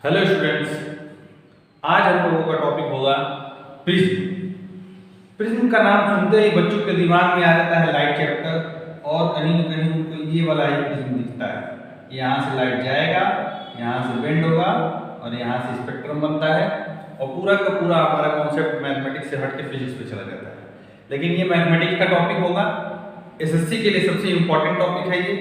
Hello students, आज हम लोगों का टॉपिक होगा प्रिज्म। प्रिज्म का नाम सुनते ही बच्चों के दिमाग में आ जाता है लाइट चैप्टर, और कहीं न कहीं उनको ये वाला ही प्रिज्म दिखता है। यहाँ से लाइट जाएगा, यहाँ से बेंड होगा और यहाँ से स्पेक्ट्रम बनता है, और पूरा का पूरा हमारा कॉन्सेप्ट मैथमेटिक्स से हट के फिजिक्स पे चला जाता है। लेकिन ये मैथमेटिक्स का टॉपिक होगा, एसएससी के लिए सबसे इंपॉर्टेंट टॉपिक है ये।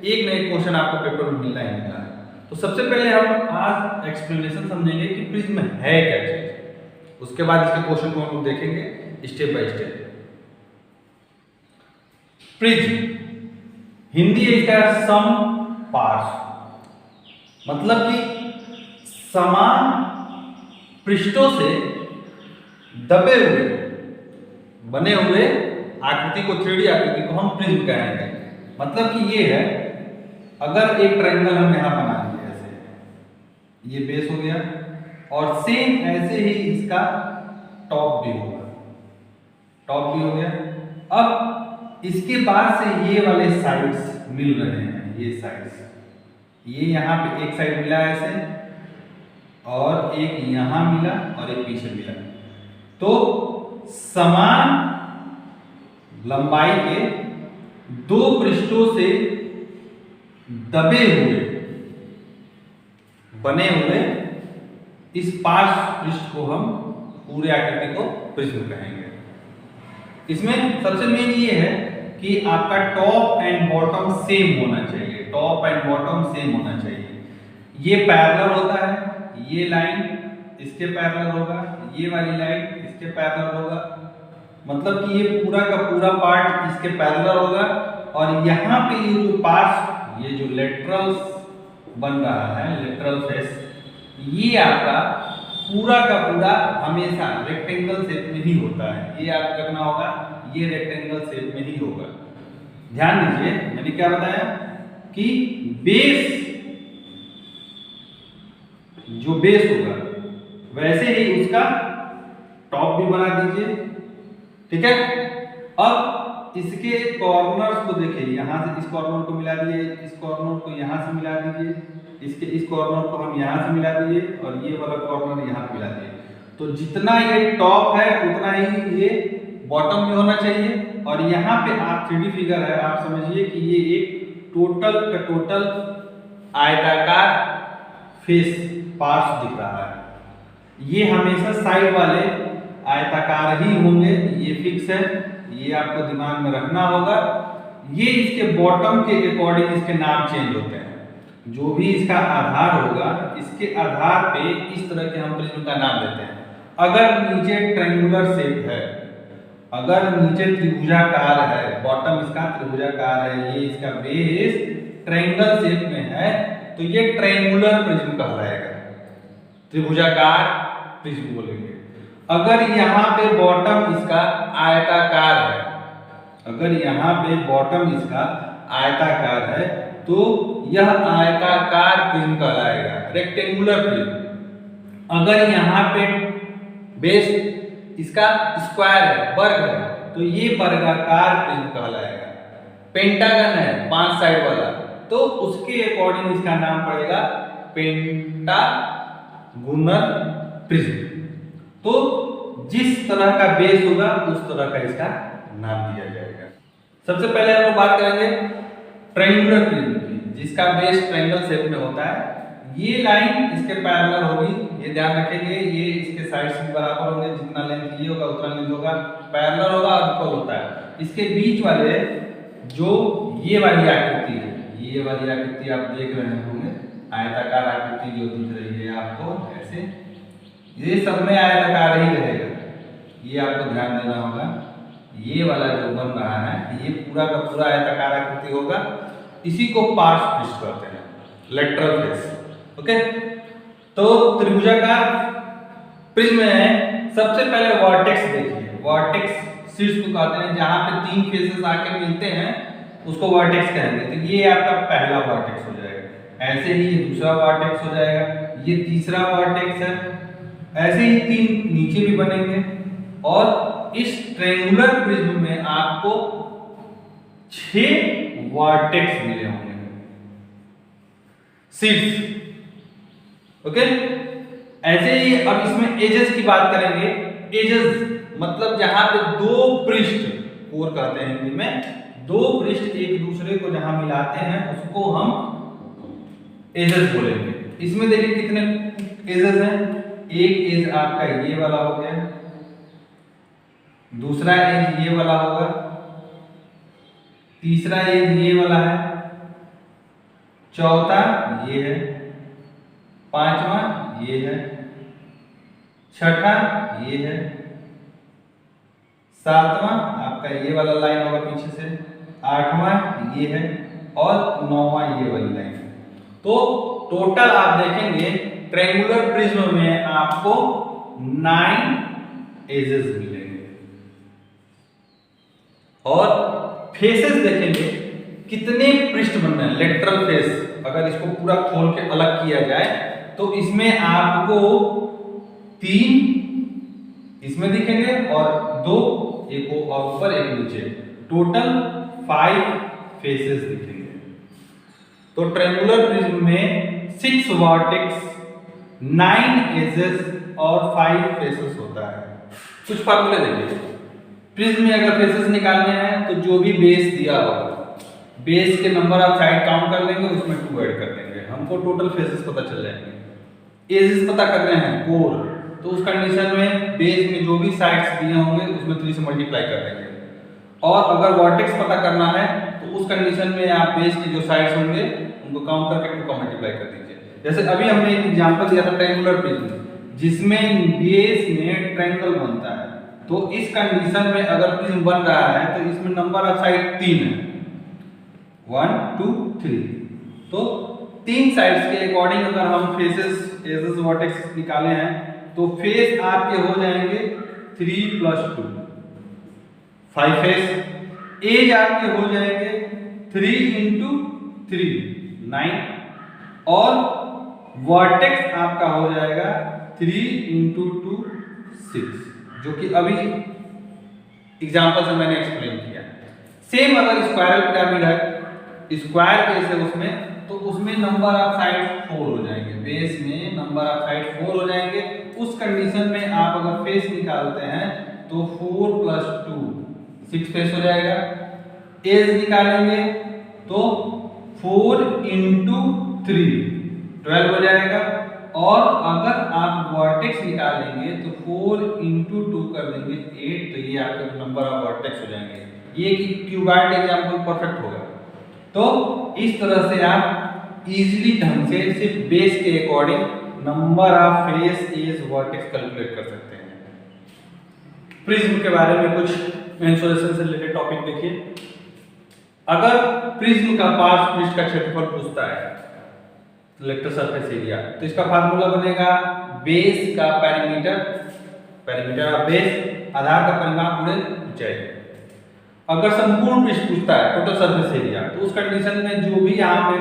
एक न एक क्वेश्चन आपको पेपर में मिलना ही मिलना है। तो सबसे पहले हम आज एक्सप्लेनेशन समझेंगे कि प्रिज्म है क्या चीज, उसके बाद इसके क्वेश्चन को हम लोग देखेंगे step by step. Prism Hindi है इसका सम पार्श्व, मतलब कि समान पृष्ठों से दबे हुए बने हुए आकृति को, 3D आकृति को हम प्रिज्म कहेंगे। मतलब कि ये है, अगर एक ट्रायंगल हम यहां बना लें, ये बेस हो गया, और सेम ऐसे ही इसका टॉप भी होगा, टॉप भी हो गया। अब इसके बाद से ये वाले साइड्स मिल रहे हैं, ये साइड्स, ये यहाँ पे एक साइड मिला ऐसे, और एक यहाँ मिला और एक पीछे मिला। तो समान लंबाई के दो पृष्ठों से दबे हुए बने हुए इस पार्श्व पृष्ठ को हम पूरे आकृति को प्रिज्म कहेंगे। इसमें सबसे मेन ये है कि आपका टॉप एंड बॉटम सेम होना चाहिए, टॉप एंड बॉटम सेम होना चाहिए। ये पैरेलल होता है, ये लाइन इसके पैरेलल होगा, ये वाली लाइन इसके पैरेलल होगा, मतलब कि ये पूरा का पूरा पार्ट इसके पैरेलल होगा। और यहाँ पे ये जो पार्श्व, ये जो लेटरल्स बन रहा है, लेटरल फेस, ये आपका पूरा का पूरा हमेशा रेक्टेंगल शेप में ही होता है। ये आपको करना होगा, ये रेक्टेंगल शेप में ही होगा। ध्यान दीजिए, मैंने क्या बताया कि बेस, जो बेस होगा वैसे ही उसका टॉप भी बना दीजिए, ठीक है। अब इसके कॉर्नर्स को देखिए, यहाँ से इस कॉर्नर को मिला दिए, इस कॉर्नर को यहाँ से मिला दीजिए, इसके इस कॉर्नर को हम यहाँ से मिला दिए, और ये वाला कॉर्नर यहाँ मिला दिए। तो जितना ये टॉप है उतना ही ये बॉटम में होना चाहिए। और यहाँ पे आप 3D फिगर है, आप समझिए कि ये एक टोटल का टोटल आयताकार फेस पार्ट्स दिख रहा है। ये हमेशा साइड वाले आयताकार ही होंगे, ये फिक्स है, ये आपको दिमाग में रखना होगा। ये इसके बॉटम के अकॉर्डिंग इसके नाम चेंज होते हैं। जो भी इसका आधार होगा, इसके आधार पे इस तरह के हम प्रिज्म का नाम देते हैं। अगर नीचे ट्रायंगुलर शेप है, अगर नीचे त्रिभुजाकार है, बॉटम इसका त्रिभुजाकार है, ये इसका बेस ट्रायंगल शेप में है, तो ये ट्रायंगुलर प्रिज्म कहलाएगा, त्रिभुजाकार प्रिज्म बोलेंगे। अगर यहाँ पे बॉटम इसका आयताकार है, अगर यहाँ पे बॉटम इसका आयताकार है, तो यह आयताकार प्रिज्म कहलाएगा, रेक्टेंगुलर प्रिज्म। अगर यहाँ पे बेस इसका स्क्वायर है, वर्ग है, तो ये वर्गाकार प्रिज्म कहलाएगा। पेंटागन है, 5 साइड वाला, तो उसके अकॉर्डिंग इसका नाम पड़ेगा पेंटागुनल प्रिज्म। तो जिस तरह का बेस होगा उस तरह का इसका नाम दिया जाएगा। सबसे पहले हम लोग बात करेंगे ट्रायंगुलर प्रिज्म की, जिसका बेस ट्रायंगल शेप में होता है। ये लाइन इसके पैरेलल होगी, ये ध्यान रखेंगे, ये इसके साइड्स भी बराबर होंगे, जितना लेंथ ये होगा उतना लेंथ होगा, पैरेलल होगा और इक्वल होता है। इसके बीच वाले जो ये वाली आकृति है, ये वाली आकृति आप देख रहे होंगे, आयताकार आकृति जो दिख रही है आपको ऐसे, ये सब में आयताकार ही रहेगा, ये आपको ध्यान देना होगा। ये वाला जो बन रहा है, ये पूरा का पूरा आयताकार आकृति होगा, इसी को पार्श्व पृष्ठ कहते हैं, लेटरल फेस। ओके, तो त्रिभुजाकार प्रिज्म है। सबसे पहले वर्टेक्स देखिए, वर्टेक्स शीर्ष को कहते हैं, जहां पे 3 फेसेस आके मिलते हैं उसको वर्टेक्स कहेंगे। तो ये आपका पहला वर्टेक्स हो जाएगा, ऐसे ही ये दूसरा वर्टेक्स हो जाएगा, ये तीसरा वर्टेक्स है, ऐसे ही 3 नीचे भी बनेंगे। और इस ट्रायंगुलर प्रिज्म में आपको 6 वर्टेक्स मिले होंगे शीर्ष, ओके। ऐसे ही अब इसमें एजेस की बात करेंगे। एजेस मतलब जहां पे दो पृष्ठ, कोर कहते हैं हिंदी में, दो पृष्ठ एक दूसरे को जहां मिलाते हैं उसको हम एजेस बोलेंगे। इसमें देखिए कितने एजेस हैं। एक एज आपका ये वाला हो गया, दूसरा एज ये वाला होगा, तीसरा एज ये वाला है, चौथा ये है, पांचवा ये है, छठा ये है, सातवां आपका ये वाला लाइन होगा पीछे से, आठवां ये है और नौवां ये वाली लाइन है। तो टोटल आप देखेंगे ट्रायंगुलर प्रिज्म में आपको 9 एजेस मिलेंगे। और फेसेस देखेंगे कितने पृष्ठ बन रहे हैं। लेटरल फेस अगर इसको पूरा खोल के अलग किया जाए तो इसमें आपको 3 इसमें दिखेंगे और 2 एक और ऊपर एक नीचे, टोटल 5 फेसेस दिखेंगे। तो ट्रायंगुलर प्रिज्म में 6 वर्टेक्स, 9 एजेस और 5 फेसेस होता है। कुछ फार्मूले देखिए। प्रिज्म में अगर फेसेस निकालने हैं तो जो भी बेस दिया होगा, बेस के नंबर ऑफ साइड काउंट कर लेंगे, उसमें 2 ऐड कर देंगे, हमको टोटल फेसेस पता चल जाएंगे। एजेस पता करने हैं कोर, तो उस कंडीशन में बेस में जो भी साइड्स दिए होंगे उसमें 3 से मल्टीप्लाई कर देंगे। और अगर वर्टेक्स पता करना है तो उस कंडीशन में आप बेस के जो साइड्स होंगे उनको काउंट करके 2 का मल्टीप्लाई कर दीजिए। जैसे अभी हमने एक एग्जांपल दिया था ट्रायंगुलर प्रिज्म जिसमें बेस में ट्रायंगल बनता है, तो इस कंडीशन में अगर प्रिज्म बन रहा है तो इसमें नंबर ऑफ साइड 3 है, 1 2 3। तो 3 साइड्स के अकॉर्डिंग अगर हम फेसेस, एजेस, वर्टेक्स निकाले हैं तो फेस आपके हो जाएंगे 3 + 2 5 फेस। एज आपके हो जाएंगे 3 × 3 9 और वर्टेक्स आपका हो जाएगा 3 × 2 6, जो कि अभी एग्जांपल से मैंने एक्सप्लेन किया। सेम अगर स्क्वायरल पिरामिड है, स्क्वायर केस है उसमें, तो उसमें नंबर ऑफ साइड 4 हो जाएंगे, बेस में नंबर ऑफ साइड 4 हो जाएंगे। उस कंडीशन में आप अगर फेस निकालते हैं तो 4 + 2 6 फेस हो जाएगा। एज निकालेंगे तो 4 × 3 12 हो जाएगा। और अगर आप वर्टेक्स निकालेंगे तो 4 × 2 कर देंगे 8, तो ये आपके नंबर ऑफ वर्टेक्स हो जाएंगे। ये कि क्यूबॉइड एग्जांपल परफेक्ट होगा। तो इस तरह से आप इजीली ढंग से सिर्फ बेस के according number of face, edge, vertex calculate कर सकते हैं। प्रिज्म के बारे में कुछ मेंसुरेशन से रिलेटेड टॉपिक देखिए। अगर प्रिज्म का पार्श्व पृष्ठ का क्षेत्रफल पूछता है, लेक्टर सरफेस एरिया, तो इसका फार्मूला बनेगा बेस का पेरीमीटर, पेरीमीटर ऑफ बेस, आधार का परिमाप गुणे ऊंचाई। अगर संपूर्ण पृष्ठ पूछता है टोटल सरफेस एरिया, तो उस कंडीशन में जो भी यहाँ पे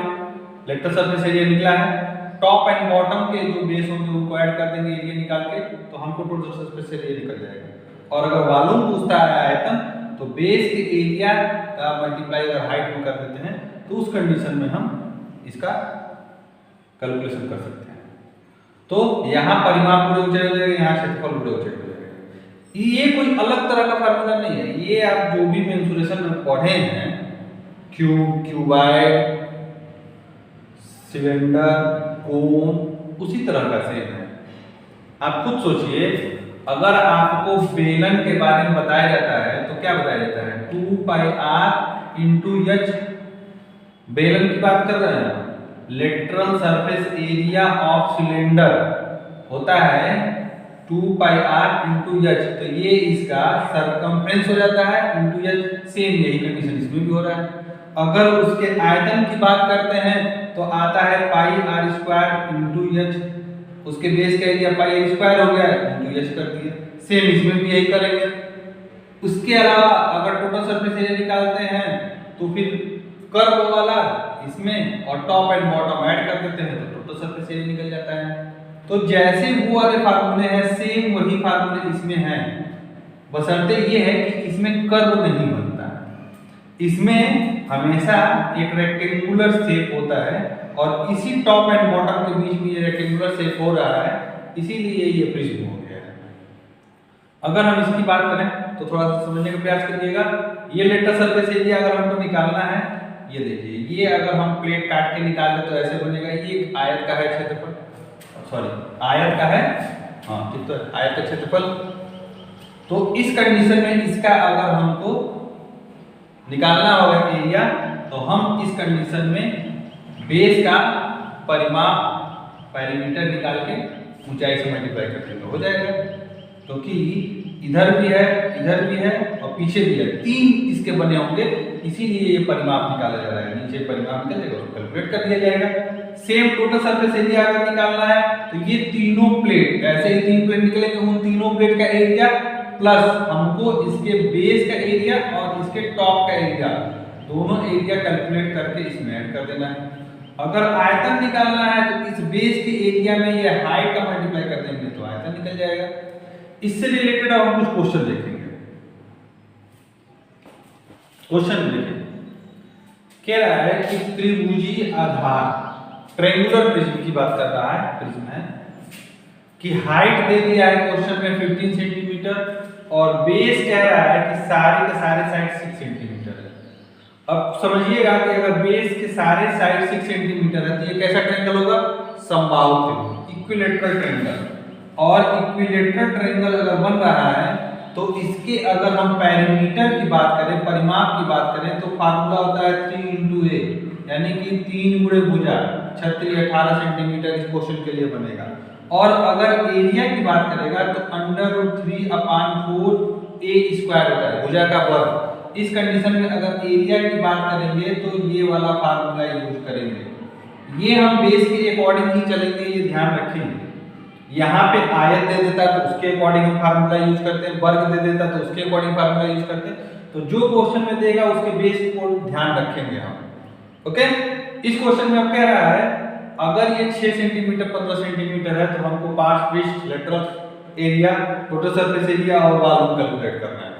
लेक्टर सरफेस एरिया निकला है, टॉप एंड बॉटम के जो बेस होंगे उनको ऐड कर देंगे एरिया निकाल के, तो हमको टोटल सरफेस एरिया निकल जाएगा। और अगर वॉल्यूम पूछता है आयतन, तो बेस के एरिया का मल्टीप्लाई अगर हाइट में कर देते हैं तो उस कंडीशन में हम इसका कैलकुलेशन कर सकते हैं। तो यहाँ परिमाप गुणे ऊंचाई हो जाएगा, यहाँ क्षेत्रफल गुणे ऊंचाई हो जाएगा। ये कोई अलग तरह का फार्मूला नहीं है, ये आप जो भी मेंसुरेशन में पढ़े हैं, क्यूब, क्यूबाइड, सिलेंडर, कोन, उसी तरह का सेम है। आप खुद सोचिए, अगर आपको बेलन के बारे में बताया जाता है तो क्या बताया जाता है, 2πr × h। बेलन की बात कर रहे हैं, lateral surface area of cylinder होता है 2πr × h, तो ये इसका सरकमफ्रेंस हो जाता है × h। सेम यही कंडीशन इसमें भी हो रहा है। अगर उसके आयतन की बात करते हैं तो आता है πr² × h, उसके बेस का एरिया πr² हो गया × h कर दिया। सेम इसमें भी यही करेंगे। उसके अलावा अगर टोटल सरफेस एरिया निकालते हैं तो फिर कर्व वाला इसमें और टॉप एंड बॉटम ऐड कर देते हैं तो टोटल सरफेस एरिया निकल जाता है। तो जैसे वो वाले फार्मूले हैं, सेम वही फार्मूले इसमें हैं, बशर्ते ये है कि इसमें कर्व नहीं बनता है। इसमें हमेशा एक रेक्टेंगुलर शेप होता है और इसी टॉप एंड बॉटम के बीच में ये रेक्टेंगुलर शेप हो रहा है, इसीलिए ये प्रिज्म हो गया है। अगर हम इसकी बात करें तो थोड़ा सा समझने का प्रयास करिएगा। ये लेटर सरफेस एरिया अगर हमको निकालना है, ये देखिए, ये अगर हम प्लेट काट के निकाल ले तो ऐसे बनेगा। ये एक आयत का है क्षेत्रफल, सॉरी आयत का है, हाँ ठीक, तो आयत का क्षेत्रफल। तो इस कंडीशन में इसका अगर हमको निकालना होगा एरिया, तो हम इस कंडीशन में बेस का परिमाप पैरामीटर निकाल के ऊंचाई से मल्टीप्लाई कर देंगे, हो जाएगा। क्योंकि इधर भी है और पीछे भी है, 3 इसके बने होंगे, इसीलिए ये परिमाप निकाला जा रहा है। नीचे परिमाप निकल जाएगा, उसको कैलकुलेट कर दिया जाएगा। सेम टोटल सरफेस एरिया अगर निकालना है तो ये तीनों प्लेट, ऐसे ही 3 प्लेट निकलेंगे, उन तीनों प्लेट का एरिया प्लस हमको इसके बेस का एरिया और इसके टॉप का एरिया, दोनों एरिया कैलकुलेट करके इसमें ऐड कर देना है। अगर आयतन निकालना है तो इस बेस के एरिया में ये हाइट का मल्टीप्लाई कर देंगे तो आयतन निकल जाएगा। इससे रिलेटेड हम कुछ क्वेश्चन देखेंगे। क्वेश्चन देखिए, कह रहा है कि त्रिभुजी आधार, ट्रायंगुलर प्रिज्म की बात कर रहा है, प्रिज्म है कि हाइट दे दिया है क्वेश्चन में 15 सेंटीमीटर और बेस कह रहा है कि सारे के सारे साइड 6 सेंटीमीटर है। अब समझिएगा कि अगर बेस के सारे साइड 6 सेंटीमीटर है तो ये कैसा ट्रायंगल होगा? समबाहु त्रिभुज, इक्विलैटरल ट्रायंगल। और इक्विलैटरल ट्रायंगल अगर बन रहा है तो इसके अगर हम पैरामीटर की बात करें, परिमाप की बात करें, तो फार्मूला होता है 3 × a, यानी कि 3 गुणे भुजा 36-18 सेंटीमीटर इस क्वेश्चन के लिए बनेगा। और अगर एरिया की बात करेगा तो √3/4 a² होता है, भुजा का वर्ग। इस कंडीशन में अगर एरिया की बात करेंगे तो ये वाला फार्मूला यूज करेंगे। ये हम बेस के अकॉर्डिंग ही चलेंगे, ये ध्यान रखेंगे। यहाँ पे आयत दे देता तो उसके अकॉर्डिंग हम फार्मूला यूज करते हैं, वर्ग दे देता तो उसके अकॉर्डिंग फार्मूला यूज करते हैं। तो जो क्वेश्चन में देगा उसके बेस को ध्यान रखेंगे हम। ओके, इस क्वेश्चन में अब कह रहा है अगर ये 6 सेंटीमीटर 15 सेंटीमीटर है तो हमको पार्श्व पृष्ठ, lateral area, total surface area और वॉल्यूम कैलकुलेट करना है।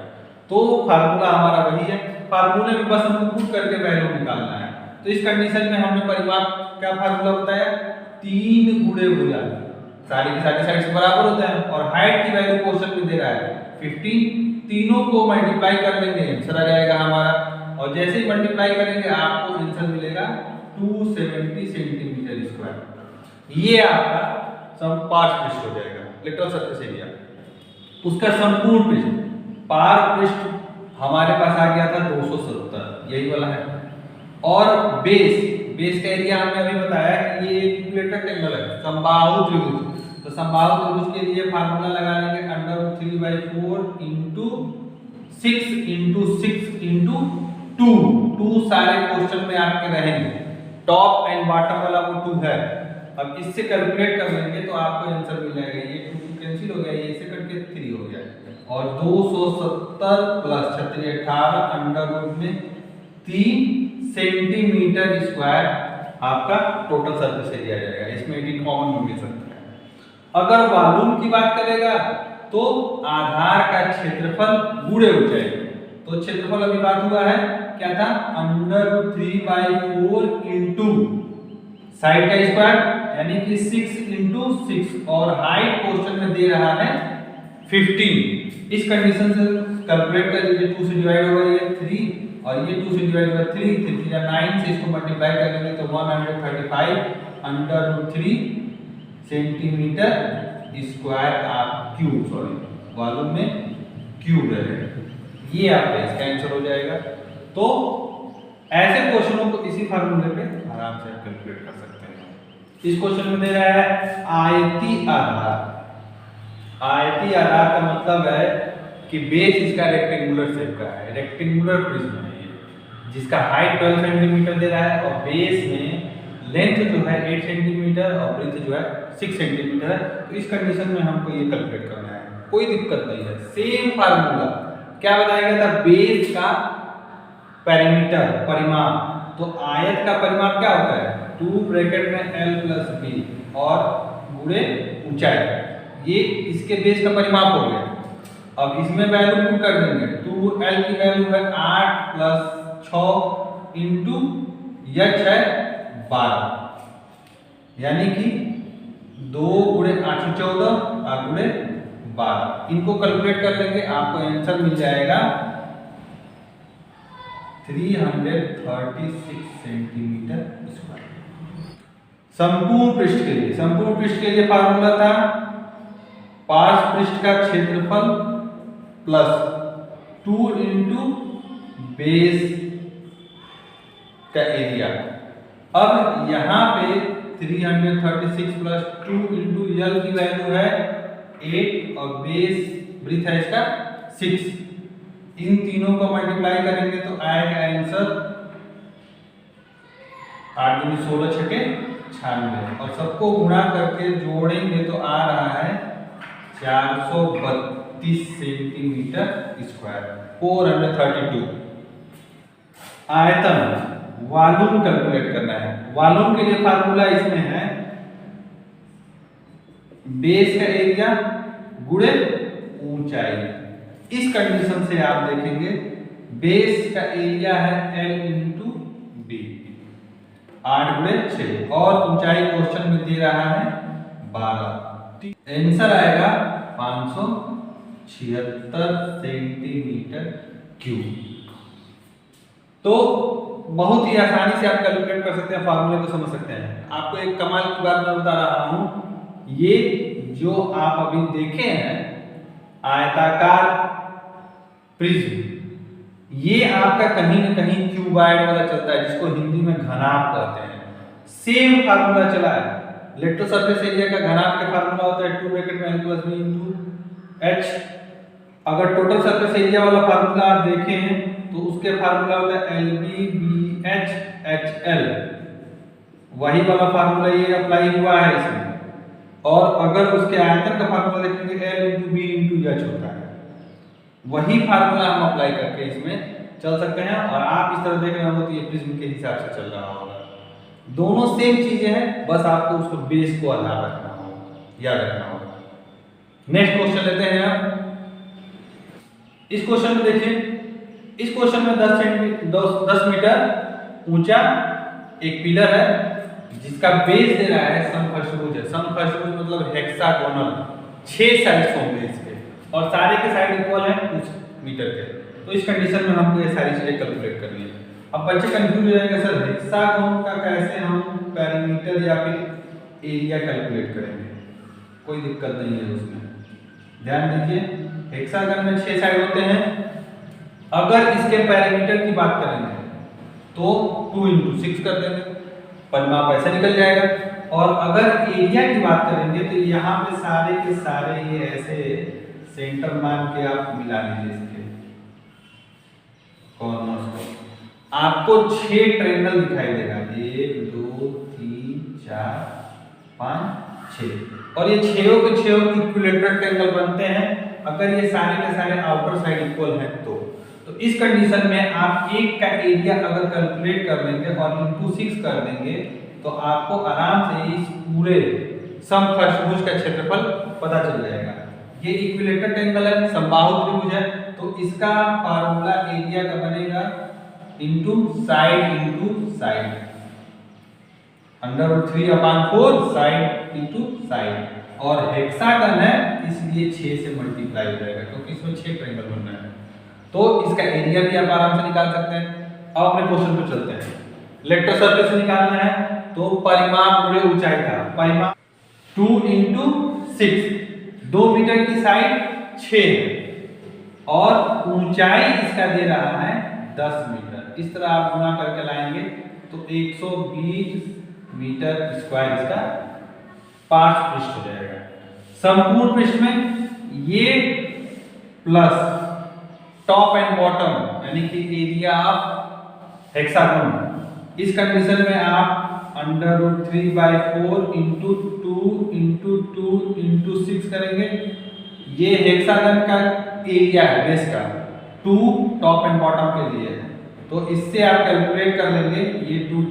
तो फार्मूला हमारा वही है, फार्मूले में बस हमको पुट करके वैल्यू निकालना है। तो इस कंडीशन में हमने परिमाप क्या फार्मूला बताया? 3 गुणे भुजा, सारी की सारी साइड से बराबर होता है, और हाइट की वैल्यू क्वेश्चन में दे रहा है 15। तीनों को मल्टीप्लाई कर लेंगे, आंसर आ जाएगा हमारा। और जैसे ही मल्टीप्लाई करेंगे आपको आंसर मिलेगा 270 सेंटीमीटर स्क्वायर। ये आपका पार्श्व पृष्ठ हो जाएगा, लेटरल सरफेस एरिया। उसका संपूर्ण पृष्ठ, पार पृष्ठ हमारे पास आ गया था 270, यही वाला है। और बेस का एरिया हमने अभी बताया कि ये इक्विलैटरल ट्रायंगल है, समबाहु त्रिभुज। तो समबाहु त्रिभुज के लिए फार्मूला लगा लेंगे √3/4 × 6 × 6 × 2 सारे क्वेश्चन में आपके रहेंगे, टॉप एंड बॉटम वाला वो 2 है। अब इससे कैलकुलेट कर लेंगे तो आपको आंसर मिल जाएगा, ये 2 कैंसिल हो गया, ये इससे कट के 3 हो गया, और 270 प्लस 36-18 √3 सेंटीमीटर स्क्वायर आपका टोटल सरफेस एरिया आ जाएगा। इसमें 18 कॉमन में मिल सकता है। अगर वॉल्यूम की बात करेगा तो आधार का क्षेत्रफल गुणे ऊंचाई। तो क्षेत्रफल अभी बात हुआ है क्या था? √3/4 × साइड का स्क्वायर, यानी कि 6 × 6, और हाइट क्वेश्चन में दे रहा है 15। इस कंडीशन से कैलकुलेट कर लीजिए, 2 से डिवाइड होगा ये 3, और ये 2 से डिवाइड होगा 3, 3 या 9 से इसको मल्टीप्लाई करेंगे तो 135 √3 सेंटीमीटर स्क्वायर आप क्यूब, सॉरी वॉल्यूम में क्यूब रहेगा। ये आपका इसका आंसर हो जाएगा। तो ऐसे क्वेश्चनों को इसी फार्मूले पे आराम से कैलकुलेट कर सकते हैं। इस क्वेश्चन में दे रहा है आयती आधार। आयती आधार का मतलब है कि बेस इसका रेक्टेंगुलर शेप का है, रेक्टेंगुलर प्रिज्म है ये, जिसका हाइट 12 सेंटीमीटर दे रहा है और बेस में लेंथ जो है 8 सेंटीमीटर और ब्रेथ जो है 6 सेंटीमीटर है। तो इस कंडीशन में हमको ये कैलकुलेट करना है, कोई दिक्कत नहीं है। सेम फार्मूला क्या बताया गया था? बेस का पैरामीटर, परिमाप। तो आयत का परिमाप क्या होता है? 2 ब्रैकेट में l + b और गुणे ऊंचाई। ये इसके बेस का परिमाप हो गया। अब इसमें वैल्यू पुट कर देंगे, 2l की वैल्यू है 8 + 6 इंटू h है 12, यानी कि 2 गुणे 8 14 और गुणे 12। इनको कैलकुलेट कर लेंगे, आपको आंसर मिल जाएगा 336 सेंटीमीटर स्क्वायर। संपूर्ण पृष्ठ के लिए फार्मूला था पार्श्व पृष्ठ का क्षेत्रफल प्लस 2 इंटू बेस का एरिया। अब यहाँ पे 336 प्लस 2 इंटू यल की वैल्यू है 8 और बेस ब्रीथ है इसका 6। इन तीनों को मल्टीप्लाई करेंगे तो आएगा आंसर 8 दूनी 16 छके 96 और सबको गुणा करके जोड़ेंगे तो आ रहा है 432 सेंटीमीटर स्क्वायर 432। आयतन वॉल्यूम कैलकुलेट करना है। वॉल्यूम के लिए फार्मूला इसमें है बेस का एरिया गुणे ऊंचाई। इस कंडीशन से आप देखेंगे बेस का एरिया है L इंटू बी 8 गुणे 6 और ऊंचाई क्वेश्चन में दे रहा है 12। आंसर आएगा 576 सेंटीमीटर क्यूब। तो बहुत ही आसानी से आप कैलकुलेट कर सकते हैं, फार्मूले को समझ सकते हैं। आपको एक कमाल की बात मैं बता रहा हूं, ये जो आप अभी देखे हैं आयताकार प्रिज्म, ये आपका कहीं न कहीं क्यूबॉइड वाला चलता है जिसको हिंदी में घनाभ कहते हैं। सेम फार्मूला चला है। इलेक्ट्रो सरफेस एरिया का घनाभ का फार्मूला होता है 2 ब्रैकेट में L + b * h। अगर टोटल सरफेस एरिया वाला फार्मूला आप देखें हैं तो उसके फार्मूला होता है LB BH HL। वही वाला फार्मूला ये अप्लाई हुआ है इसमें। और अगर उसके आयतन का फार्मूला देखेंगे L × B × H होता है। वही फार्मूला हम अप्लाई करके इसमें चल सकते हैं और आप इस तरह देख रहे हो तो ये प्रिज्म के हिसाब से चल रहा होगा। दोनों सेम चीजें हैं, बस आपको उसको बेस को आधार रखना होगा, याद रखना होगा। नेक्स्ट क्वेश्चन लेते हैं आप। इस क्वेश्चन में देखिए, इस क्वेश्चन में 10 मीटर ऊंचा एक पिलर है जिसका बेस दे रहा है समखचतुर्भुज है। समखचतुर्भुज मतलब हेक्सागोनल, 6 साइड्स होंगे इसके और सारे के साइड इक्वल हैं कुछ मीटर के। तो इस कंडीशन में हमको ये सारी चीजें कैलकुलेट करनी है। अब बच्चे कंफ्यूज हो जाएंगे, सर हेक्सागोन का कैसे हम पेरीमीटर या फिर एरिया कैलकुलेट करेंगे? कोई दिक्कत नहीं है उसमें। ध्यान दीजिए, हेक्सागन में 6 साइड होते हैं। अगर इसके पेरीमीटर की बात करेंगे तो 2 × 6 कर देंगे, परिमाप ऐसे निकल जाएगा। और अगर एरिया की बात करेंगे तो यहाँ पे सारे के सारे ये ऐसे सेंटर मान के आप मिला लीजिए इसके कॉर्नर्स को, आपको 6 ट्रायंगल दिखाई देगा। 1 2 3 4 5 6 और ये 6 के 6 इक्विलेटरल ट्रायंगल बनते हैं अगर ये सारे के सारे आउटर साइड इक्वल हैं तो। इस कंडीशन में आप एक का एरिया अगर कैलकुलेट कर लेंगे और इंटू 6 कर देंगे तो आपको आराम से इस पूरे समखचतुर्भुज का क्षेत्रफल पता चल जाएगा। ये इक्विलेटरल ट्रायंगल है, समबाहु त्रिभुज है, तो इसका फार्मूला एरिया का बनेगा into side √3/4 side into side. और हेक्सागन है इसलिए 6 से मल्टीप्लाई हो जाएगा क्योंकि इसमें 6 ट्रायंगल बनना है। तो इसका एरिया भी आप आराम से निकाल सकते हैं। अब अपने क्वेश्चन पे चलते हैं। इलेक्ट्रो सरफेस से निकालना है तो परिमाप गुणे ऊंचाई था। परिमाप 2 × 6, 2 मीटर की साइड 6 और ऊंचाई इसका दे रहा है 10 मीटर। इस तरह आप गुणा करके लाएंगे तो 120 मीटर स्क्वायर इसका पार्श्व पृष्ठ हो जाएगा। संपूर्ण पृष्ठ में ये प्लस टॉप एंड बॉटम यानी कि एरिया ऑफ हेक्सागोन। इस कंडीशन में आप √3/4 × 2 × 2 × 6 करेंगे। ये हेक्सागन का एरिया है बेस का, 2 टॉप एंड बॉटम के लिए है। तो इससे आप कैलकुलेट कर लेंगे, ये 2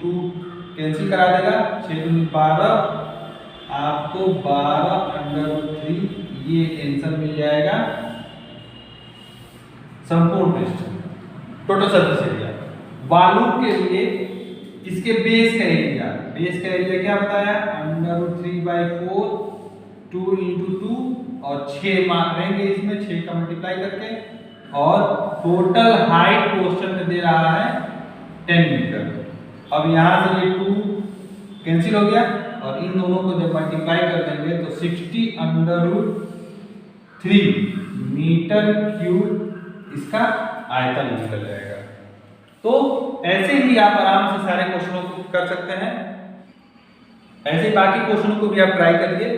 कैंसिल करा देगा, 6 × 12 आपको 12√3 ये आंसर मिल जाएगा संपूर्ण पृष्ठ टोटल सरफेस एरिया। बालू के लिए इसके बेस का एरिया क्या बताया, √3/4 2 × 2 और 6 मान लेंगे इसमें, 6 का मल्टीप्लाई करके, और टोटल हाइट क्वेश्चन में दे रहा है 10 मीटर। अब यहाँ से ये 2 कैंसिल हो गया और इन दोनों को जब मल्टीप्लाई कर देंगे तो 60√3 मीटर क्यूब इसका आयतन निकल जाएगा। तो ऐसे ही आप आराम से सारे क्वेश्चनों को कर सकते हैं। ऐसे ही बाकी क्वेश्चनों को भी आप ट्राई करिए।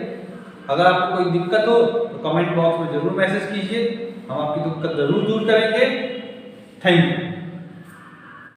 अगर आपको कोई दिक्कत हो तो कमेंट बॉक्स में जरूर मैसेज कीजिए, हम आपकी दिक्कत जरूर दूर करेंगे। Thank you.